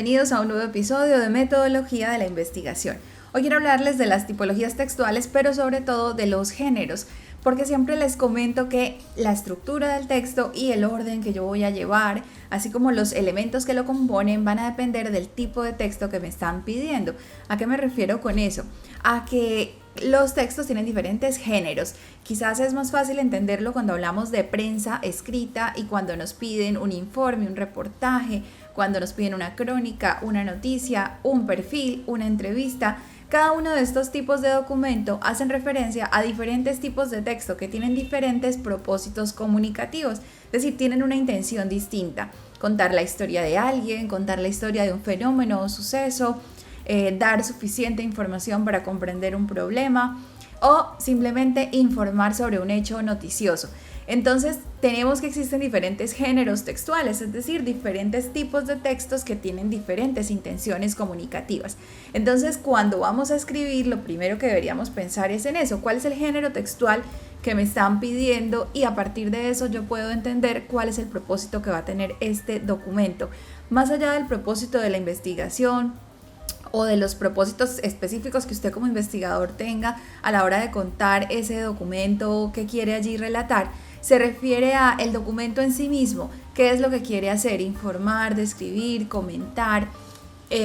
bienvenidos a un nuevo episodio de Metodología de la Investigación. Hoy quiero hablarles de las tipologías textuales, pero sobre todo de los géneros, porque siempre les comento que la estructura del texto y el orden que yo voy a llevar, así como los elementos que lo componen, van a depender del tipo de texto que me están pidiendo. ¿A qué me refiero con eso? A que los textos tienen diferentes géneros. Quizás es más fácil entenderlo cuando hablamos de prensa escrita y cuando nos piden un informe, un reportaje, cuando nos piden una crónica, una noticia, un perfil, una entrevista. Cada uno de estos tipos de documento hacen referencia a diferentes tipos de texto que tienen diferentes propósitos comunicativos, es decir, tienen una intención distinta. Contar la historia de alguien, contar la historia de un fenómeno o suceso, dar suficiente información para comprender un problema o simplemente informar sobre un hecho noticioso. Entonces tenemos que existen diferentes géneros textuales, es decir, diferentes tipos de textos que tienen diferentes intenciones comunicativas. Entonces cuando vamos a escribir, lo primero que deberíamos pensar es en eso, cuál es el género textual que me están pidiendo, y a partir de eso yo puedo entender cuál es el propósito que va a tener este documento. Más allá del propósito de la investigación o de los propósitos específicos que usted como investigador tenga a la hora de contar ese documento que quiere allí relatar, se refiere a el documento en sí mismo, qué es lo que quiere hacer: informar, describir, comentar,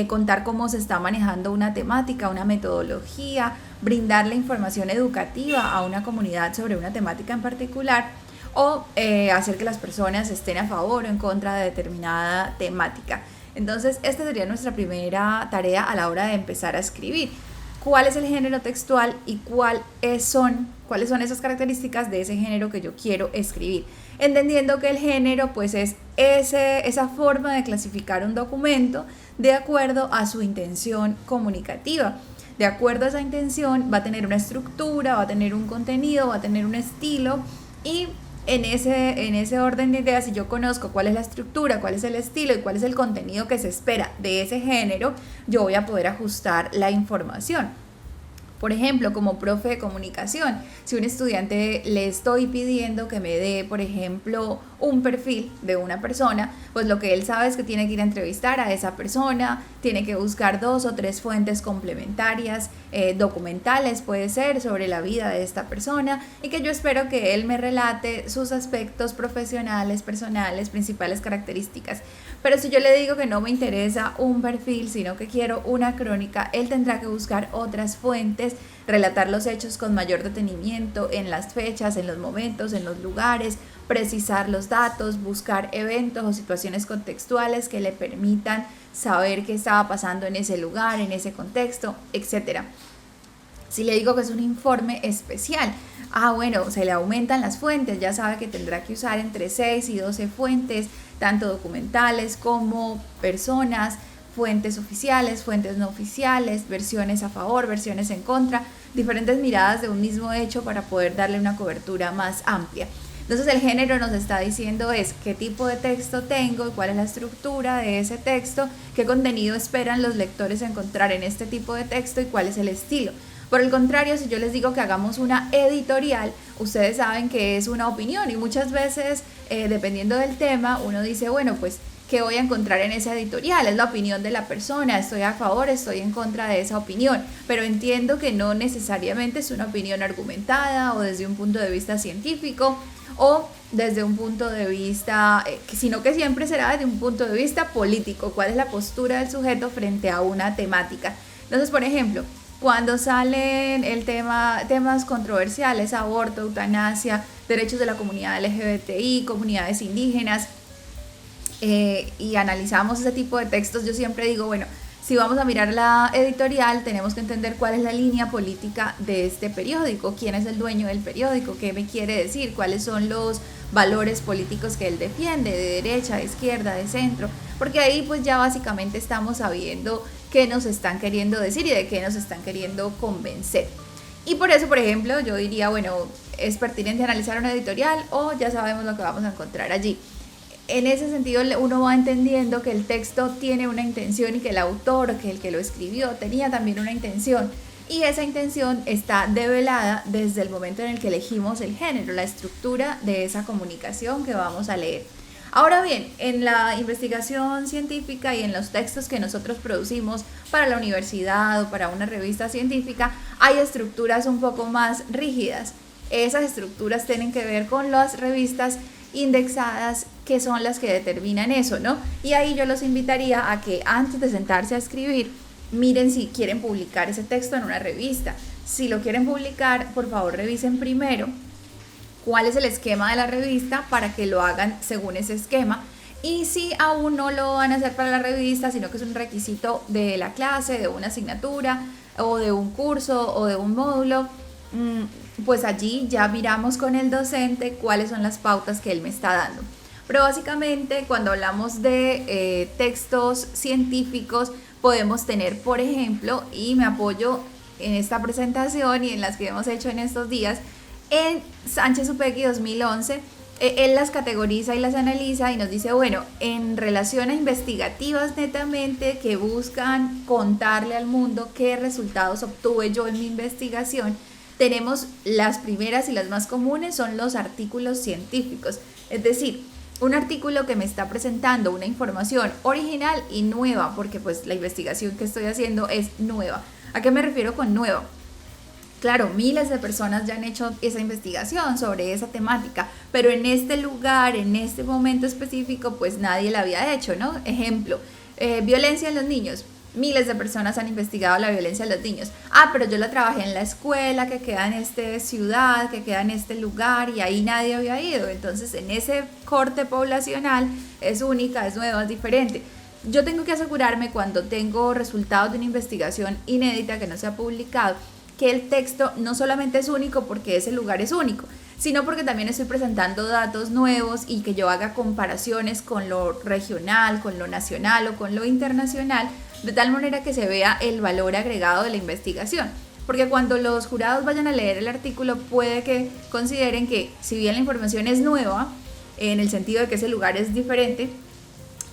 contar cómo se está manejando una temática, una metodología, brindarle información educativa a una comunidad sobre una temática en particular, o hacer que las personas estén a favor o en contra de determinada temática. Entonces, esta sería nuestra primera tarea a la hora de empezar a escribir. ¿Cuál es el género textual y cuáles son esas características de ese género que yo quiero escribir? Entendiendo que el género pues es esa forma de clasificar un documento de acuerdo a su intención comunicativa. De acuerdo a esa intención va a tener una estructura, va a tener un contenido, va a tener un estilo, y en ese orden de ideas, si yo conozco cuál es la estructura, cuál es el estilo y cuál es el contenido que se espera de ese género, yo voy a poder ajustar la información. Por ejemplo, como profe de comunicación, si un estudiante le estoy pidiendo que me dé, por ejemplo, un perfil de una persona, pues lo que él sabe es que tiene que ir a entrevistar a esa persona, tiene que buscar 2 o 3 fuentes complementarias, documentales puede ser, sobre la vida de esta persona, y que yo espero que él me relate sus aspectos profesionales, personales, principales características. Pero si yo le digo que no me interesa un perfil, sino que quiero una crónica, él tendrá que buscar otras fuentes, relatar los hechos con mayor detenimiento en las fechas, en los momentos, en los lugares, precisar los datos, buscar eventos o situaciones contextuales que le permitan saber qué estaba pasando en ese lugar, en ese contexto, etc. Si le digo que es un informe especial, bueno, se le aumentan las fuentes, ya sabe que tendrá que usar entre 6 y 12 fuentes, tanto documentales como personas, fuentes oficiales, fuentes no oficiales, versiones a favor, versiones en contra, diferentes miradas de un mismo hecho para poder darle una cobertura más amplia. Entonces el género nos está diciendo es qué tipo de texto tengo, cuál es la estructura de ese texto, qué contenido esperan los lectores encontrar en este tipo de texto y cuál es el estilo. Por el contrario, si yo les digo que hagamos una editorial, ustedes saben que es una opinión, y muchas veces, dependiendo del tema, uno dice, bueno, pues, ¿qué voy a encontrar en esa editorial? Es la opinión de la persona, estoy a favor, estoy en contra de esa opinión, pero entiendo que no necesariamente es una opinión argumentada o desde un punto de vista científico o desde un punto de vista, sino que siempre será desde un punto de vista político, cuál es la postura del sujeto frente a una temática. Entonces, por ejemplo, cuando salen temas controversiales, aborto, eutanasia, derechos de la comunidad LGBTI, comunidades indígenas, y analizamos ese tipo de textos, yo siempre digo, bueno, si vamos a mirar la editorial, tenemos que entender cuál es la línea política de este periódico, quién es el dueño del periódico, qué me quiere decir, cuáles son los valores políticos que él defiende, de derecha, de izquierda, de centro, porque ahí pues ya básicamente estamos sabiendo qué nos están queriendo decir y de qué nos están queriendo convencer. Y por eso, por ejemplo, yo diría, bueno, es pertinente analizar una editorial o ya sabemos lo que vamos a encontrar allí. En ese sentido uno va entendiendo que el texto tiene una intención y que el autor, que el que lo escribió, tenía también una intención, y esa intención está develada desde el momento en el que elegimos el género, la estructura de esa comunicación que vamos a leer. Ahora bien, en la investigación científica y en los textos que nosotros producimos para la universidad o para una revista científica, hay estructuras un poco más rígidas. Esas estructuras tienen que ver con las revistas indexadas, que son las que determinan eso, ¿no? Y ahí yo los invitaría a que antes de sentarse a escribir, miren si quieren publicar ese texto en una revista. Si lo quieren publicar, por favor revisen primero cuál es el esquema de la revista para que lo hagan según ese esquema. Y si aún no lo van a hacer para la revista, sino que es un requisito de la clase, de una asignatura o de un curso o de un módulo, pues allí ya miramos con el docente cuáles son las pautas que él me está dando. Pero básicamente cuando hablamos de textos científicos podemos tener, por ejemplo, y me apoyo en esta presentación y en las que hemos hecho en estos días, en Sánchez Upegui 2011, él las categoriza y las analiza y nos dice, bueno, en relación a investigativas netamente que buscan contarle al mundo qué resultados obtuve yo en mi investigación, tenemos las primeras y las más comunes son los artículos científicos, es decir, un artículo que me está presentando una información original y nueva, porque pues la investigación que estoy haciendo es nueva. ¿A qué me refiero con nueva? Claro, miles de personas ya han hecho esa investigación sobre esa temática, pero en este lugar, en este momento específico, pues nadie la había hecho, ¿no? Ejemplo, violencia en los niños. Miles de personas han investigado la violencia en los niños. Pero yo la trabajé en la escuela que queda en esta ciudad, que queda en este lugar y ahí nadie había ido. Entonces, en ese corte poblacional es única, es nueva, es diferente. Yo tengo que asegurarme cuando tengo resultados de una investigación inédita que no se ha publicado, que el texto no solamente es único porque ese lugar es único, sino porque también estoy presentando datos nuevos y que yo haga comparaciones con lo regional, con lo nacional o con lo internacional, de tal manera que se vea el valor agregado de la investigación. Porque cuando los jurados vayan a leer el artículo puede que consideren que si bien la información es nueva, en el sentido de que ese lugar es diferente,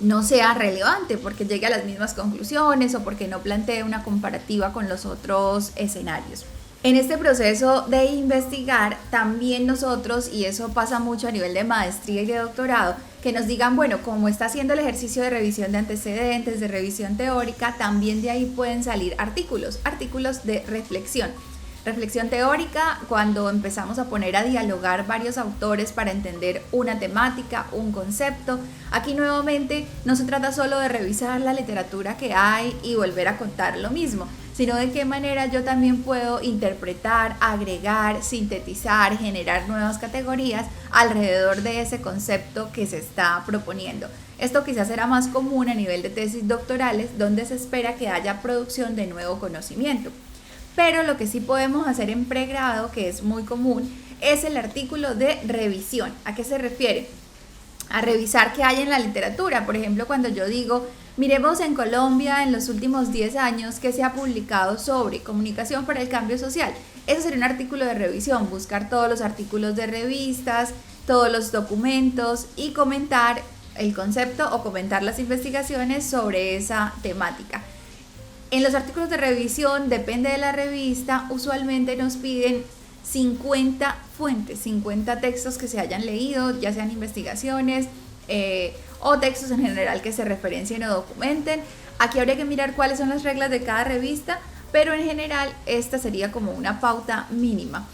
no sea relevante porque llegue a las mismas conclusiones o porque no plantee una comparativa con los otros escenarios. En este proceso de investigar, también nosotros, y eso pasa mucho a nivel de maestría y de doctorado, que nos digan, bueno, como está haciendo el ejercicio de revisión de antecedentes, de revisión teórica, también de ahí pueden salir artículos de reflexión. Reflexión teórica, cuando empezamos a poner a dialogar varios autores para entender una temática, un concepto. Aquí nuevamente no se trata solo de revisar la literatura que hay y volver a contar lo mismo, sino de qué manera yo también puedo interpretar, agregar, sintetizar, generar nuevas categorías alrededor de ese concepto que se está proponiendo. Esto quizás será más común a nivel de tesis doctorales, donde se espera que haya producción de nuevo conocimiento. Pero lo que sí podemos hacer en pregrado, que es muy común, es el artículo de revisión. ¿A qué se refiere? A revisar qué hay en la literatura. Por ejemplo, cuando yo digo, miremos en Colombia en los últimos 10 años qué se ha publicado sobre comunicación para el cambio social. Ese sería un artículo de revisión, buscar todos los artículos de revistas, todos los documentos y comentar el concepto o comentar las investigaciones sobre esa temática. En los artículos de revisión, depende de la revista, usualmente nos piden 50 fuentes, 50 textos que se hayan leído, ya sean investigaciones o textos en general que se referencien o documenten. Aquí habría que mirar cuáles son las reglas de cada revista, pero en general esta sería como una pauta mínima.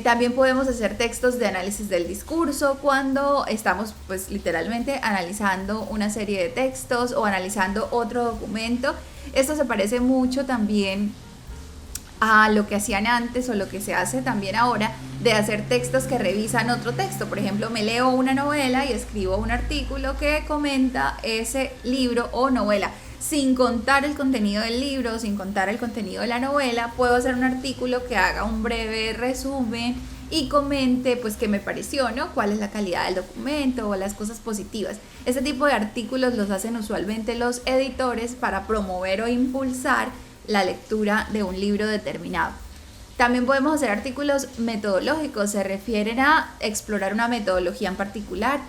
También podemos hacer textos de análisis del discurso cuando estamos pues literalmente analizando una serie de textos o analizando otro documento. Esto se parece mucho también a lo que hacían antes o lo que se hace también ahora de hacer textos que revisan otro texto. Por ejemplo, me leo una novela y escribo un artículo que comenta ese libro o novela. Sin contar el contenido del libro, sin contar el contenido de la novela, puedo hacer un artículo que haga un breve resumen y comente pues qué me pareció, ¿no? Cuál es la calidad del documento o las cosas positivas. Este tipo de artículos los hacen usualmente los editores para promover o impulsar la lectura de un libro determinado. También podemos hacer artículos metodológicos, se refieren a explorar una metodología en particular,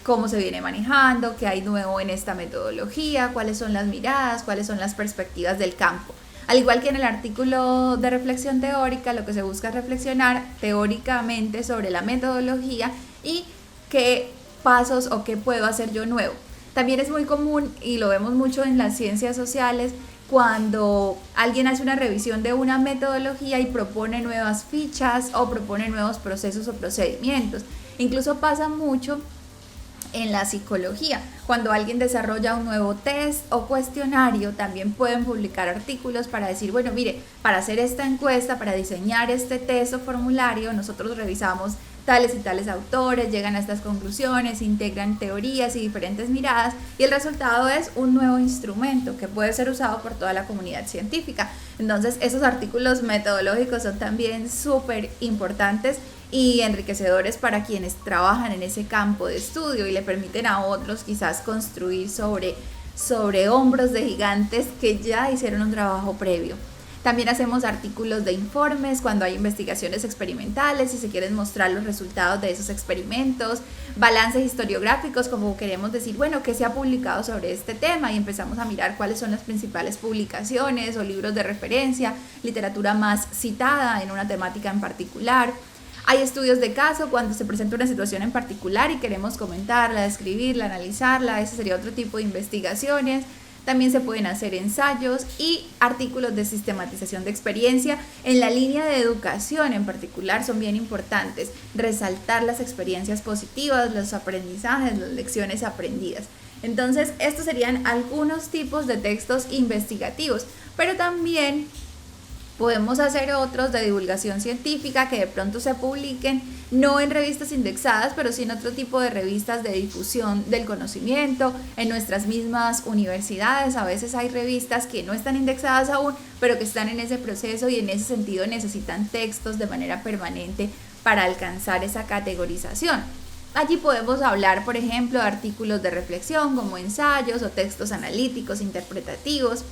cómo se viene manejando, qué hay nuevo en esta metodología, cuáles son las miradas, cuáles son las perspectivas del campo. Al igual que en el artículo de reflexión teórica, lo que se busca es reflexionar teóricamente sobre la metodología y qué pasos o qué puedo hacer yo nuevo. También es muy común y lo vemos mucho en las ciencias sociales cuando alguien hace una revisión de una metodología y propone nuevas fichas o propone nuevos procesos o procedimientos. Incluso pasa mucho en la psicología. Cuando alguien desarrolla un nuevo test o cuestionario, también pueden publicar artículos para decir, bueno, mire, para hacer esta encuesta, para diseñar este test o formulario, nosotros revisamos tales y tales autores, llegan a estas conclusiones, integran teorías y diferentes miradas y el resultado es un nuevo instrumento que puede ser usado por toda la comunidad científica. Entonces, esos artículos metodológicos son también súper importantes y enriquecedores para quienes trabajan en ese campo de estudio y le permiten a otros quizás construir sobre hombros de gigantes que ya hicieron un trabajo previo. También hacemos artículos de informes cuando hay investigaciones experimentales y se quieren mostrar los resultados de esos experimentos, balances historiográficos como queremos decir, bueno, ¿qué se ha publicado sobre este tema? Y empezamos a mirar cuáles son las principales publicaciones o libros de referencia, literatura más citada en una temática en particular. Hay estudios de caso cuando se presenta una situación en particular y queremos comentarla, describirla, analizarla, ese sería otro tipo de investigaciones. También se pueden hacer ensayos y artículos de sistematización de experiencia. En la línea de educación en particular son bien importantes. Resaltar las experiencias positivas, los aprendizajes, las lecciones aprendidas. Entonces, estos serían algunos tipos de textos investigativos, pero también podemos hacer otros de divulgación científica que de pronto se publiquen, no en revistas indexadas, pero sí en otro tipo de revistas de difusión del conocimiento, en nuestras mismas universidades. A veces hay revistas que no están indexadas aún, pero que están en ese proceso y en ese sentido necesitan textos de manera permanente para alcanzar esa categorización. Allí podemos hablar, por ejemplo, de artículos de reflexión como ensayos o textos analíticos, interpretativos.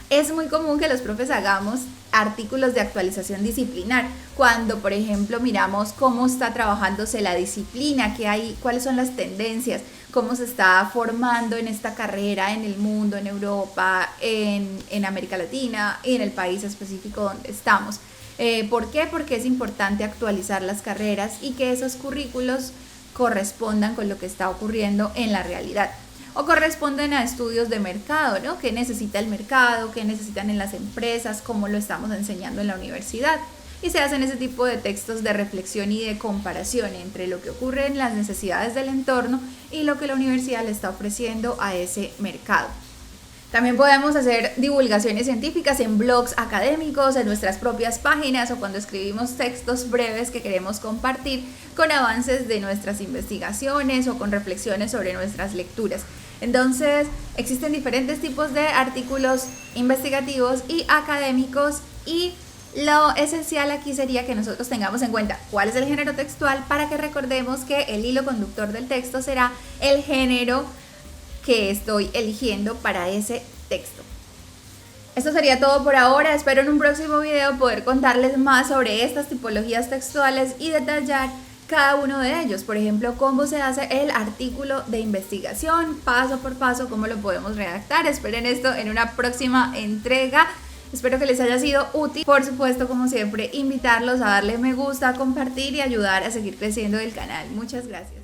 Es muy común que los profes hagamos artículos de actualización disciplinar, cuando por ejemplo miramos cómo está trabajándose la disciplina, qué hay, cuáles son las tendencias, cómo se está formando en esta carrera en el mundo, en Europa, en América Latina y en el país específico donde estamos. ¿Por qué? Porque es importante actualizar las carreras y que esos currículos correspondan con lo que está ocurriendo en la realidad. O corresponden a estudios de mercado, ¿no? ¿Qué necesita el mercado? ¿Qué necesitan en las empresas? ¿Cómo lo estamos enseñando en la universidad? Y se hacen ese tipo de textos de reflexión y de comparación entre lo que ocurre en las necesidades del entorno y lo que la universidad le está ofreciendo a ese mercado. También podemos hacer divulgaciones científicas en blogs académicos, en nuestras propias páginas o cuando escribimos textos breves que queremos compartir con avances de nuestras investigaciones o con reflexiones sobre nuestras lecturas. Entonces, existen diferentes tipos de artículos investigativos y académicos y lo esencial aquí sería que nosotros tengamos en cuenta cuál es el género textual para que recordemos que el hilo conductor del texto será el género que estoy eligiendo para ese texto. Esto sería todo por ahora. Espero en un próximo video poder contarles más sobre estas tipologías textuales y detallar cada uno de ellos. Por ejemplo, cómo se hace el artículo de investigación, paso por paso, cómo lo podemos redactar. Esperen esto en una próxima entrega. Espero que les haya sido útil. Por supuesto, como siempre, invitarlos a darle me gusta, a compartir y ayudar a seguir creciendo el canal. Muchas gracias.